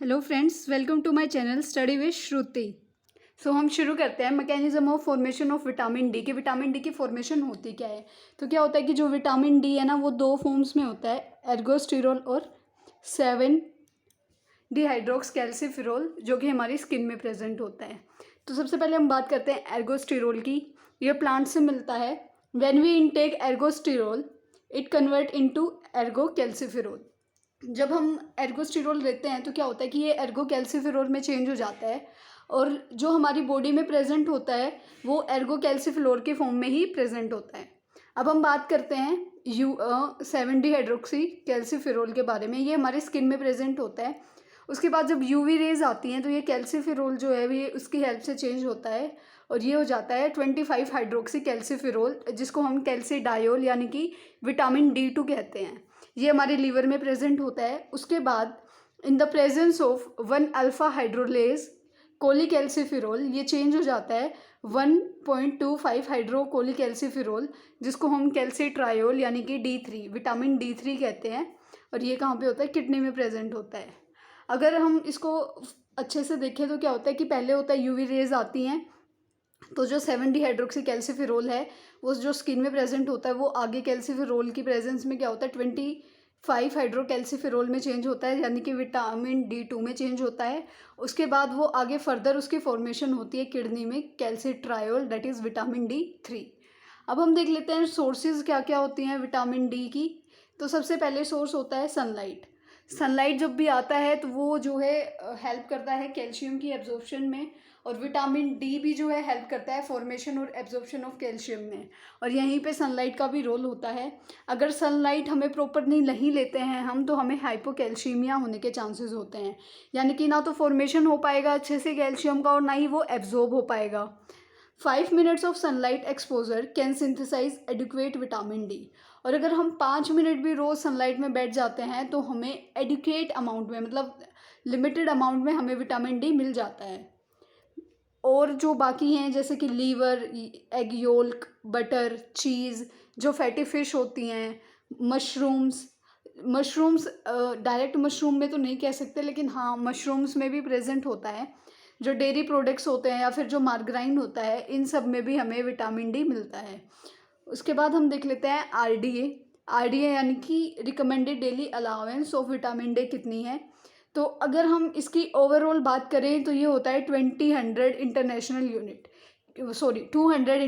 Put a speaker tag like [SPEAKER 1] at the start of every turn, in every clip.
[SPEAKER 1] Hello friends, welcome to my channel study with Shruti. So हम शुरू करते हैं mechanism of formation of vitamin D कि विटामिन डी की फॉर्मेशन होती क्या है। तो क्या होता है कि जो विटामिन डी है ना वो दो फॉर्म्स में होता है, एर्गोस्टिरोल और 7 डिहाइड्रोक्स कैल्सिफेरॉल, जो कि हमारी स्किन में प्रेजेंट होता है। तो सबसे पहले हम बात करते हैं एर्गोस्टिरोल की। ये प्लांट से मिलता है। When we intake ergosterol it convert into ergocalciferol. जब हम एर्गोस्टिरोल लेते हैं तो क्या होता है कि ये एर्गो कैल्सिफेरॉल में चेंज हो जाता है और जो हमारी बॉडी में प्रेजेंट होता है वो एर्गो कैल्सिफेरॉल के फॉर्म में ही प्रेजेंट होता है। अब हम बात करते हैं 7 हाइड्रोक्सी कैल्सिफेरॉल के बारे में। ये हमारे स्किन में प्रेजेंट होता है। उसके बाद जब यूवी रेज आती हैं तो ये कैल्सिफेरॉल जो है ये उसकी हेल्प से चेंज होता है और ये हो जाता है 25 हाइड्रोक्सी कैल्सिफेरॉल, जिसको हम कैल्सीडायोल यानी कि विटामिन D2 कहते हैं। ये हमारे लीवर में प्रेजेंट होता है। उसके बाद in the presence of 1 alpha hydrolase cholecalciferol ये चेंज हो जाता है 1.25 हाइड्रोकोलिकैल्सिफेरॉल, जिसको हम कैल्सीट्रायोल यानी कि D3 विटामिन D3 कहते हैं। और ये कहाँ पे होता है? किडनी में प्रेजेंट होता है। अगर हम इसको अच्छे से देखें तो क्या होता है कि पहले होता है यूवी रेज आती हैं तो जो 7 डिहाइड्रोक्सी कैल्सिफेरॉल है वो जो स्किन में प्रेजेंट होता है वो आगे कैल्सिफेरॉल की प्रेजेंस में क्या होता है 25 हाइड्रोकैल्सिफेरॉल में चेंज होता है, यानी कि विटामिन D2 में चेंज होता है। उसके बाद वो आगे फर्दर उसकी फॉर्मेशन होती है किडनी में कैल्सीट्रायोल, दैट इज़ विटामिन D3। अब हम देख लेते हैं सोर्सेज क्या क्या होती हैं विटामिन डी की। तो सबसे पहले सोर्स होता है सनलाइट। सनलाइट जब भी आता है तो वो जो है हेल्प करता है कैल्शियम की एब्जॉर्प्शन में, और विटामिन डी भी जो है हेल्प करता है फॉर्मेशन और एब्जॉर्प्शन ऑफ कैल्शियम में, और यहीं पे सनलाइट का भी रोल होता है। अगर सनलाइट हमें प्रॉपरली नहीं लेते हैं हम तो हमें हाइपोकैल्शीमिया होने के चांसेस होते हैं, यानी कि ना तो फॉर्मेशन हो पाएगा अच्छे से कैल्शियम का और ना ही वो एब्जॉर्ब हो पाएगा। 5 minutes of sunlight exposure can synthesise adequate vitamin D. और अगर हम 5 मिनट भी रोज़ सनलाइट में बैठ जाते हैं तो हमें एडिक्वेट अमाउंट में, मतलब लिमिटेड अमाउंट में हमें विटामिन डी मिल जाता है। और जो बाकी हैं जैसे कि लीवर, एग योल्क, बटर, चीज़, जो फैटी फिश होती हैं, मशरूम्स। मशरूम्स डायरेक्ट मशरूम में तो नहीं कह सकते, लेकिन हाँ मशरूम्स में भी प्रेजेंट होता है। जो डेयरी प्रोडक्ट्स होते हैं या फिर जो मार्गराइन होता है, इन सब में भी हमें विटामिन डी मिलता है। उसके बाद हम देख लेते हैं RDA यानी कि recommended daily allowance of vitamin D कितनी है। तो अगर हम इसकी ओवरऑल बात करें तो ये होता है 200 इंटरनेशनल यूनिट। 200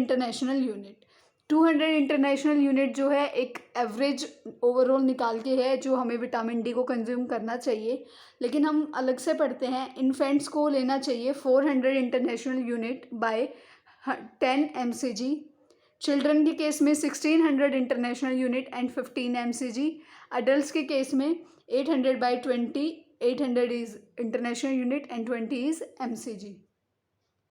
[SPEAKER 1] इंटरनेशनल यूनिट जो है एक एवरेज ओवरऑल निकाल के है जो हमें विटामिन डी को कंज्यूम करना चाहिए। लेकिन हम अलग से पढ़ते हैं इन्फेंट्स को लेना चाहिए 400 international unit by 10 mcg। Children के केस में 1600 international unit and 15 mcg। Adult के केस में 800 by 20, 800 is international unit and 20 is mcg।